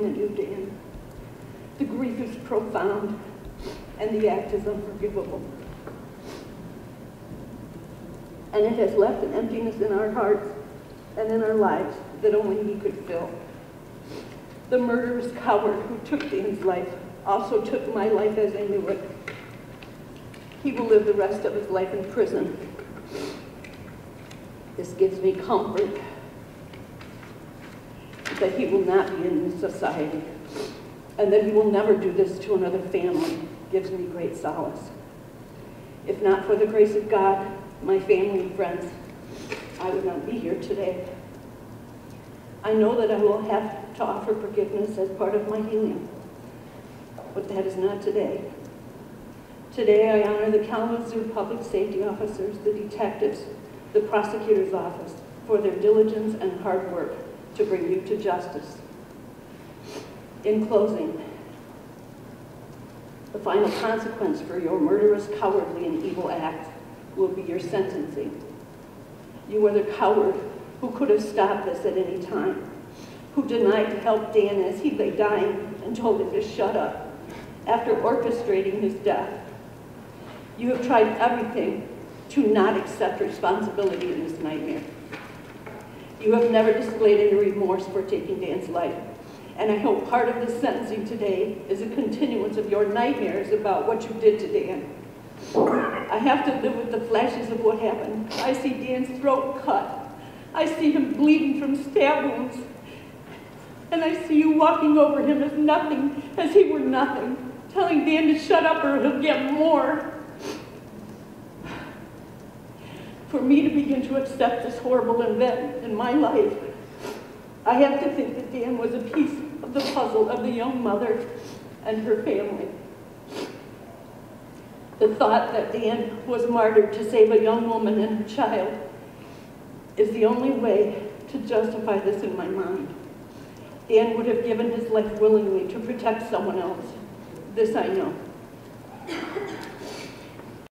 than you, Dan. The grief is profound, and the act is unforgivable. And it has left an emptiness in our hearts and in our lives that only he could fill. The murderous coward who took Dan's life also took my life as I knew it. He will live the rest of his life in prison. This gives me comfort that he will not be in this society, and that he will never do this to another family gives me great solace. If not for the grace of God, my family and friends, I would not be here today. I know that I will have to offer forgiveness as part of my healing, but that is not today. Today I honor the Kalamazoo public safety officers, the detectives, the prosecutor's office for their diligence and hard work to bring you to justice. In closing, the final consequence for your murderous, cowardly, and evil act will be your sentencing. You are the coward who could have stopped this at any time, who denied to help Dan as he lay dying and told him to shut up after orchestrating his death. You have tried everything to not accept responsibility in this nightmare. You have never displayed any remorse for taking Dan's life, and I hope part of the sentencing today is a continuance of your nightmares about what you did to Dan. I have to live with the flashes of what happened. I see Dan's throat cut. I see him bleeding from stab wounds. And I see you walking over him as nothing, as he were nothing, telling Dan to shut up or he'll get more. For me to begin to accept this horrible event in my life, I have to think that Dan was a piece of the puzzle of the young mother and her family. The thought that Dan was martyred to save a young woman and her child is the only way to justify this in my mind. Dan would have given his life willingly to protect someone else. This I know.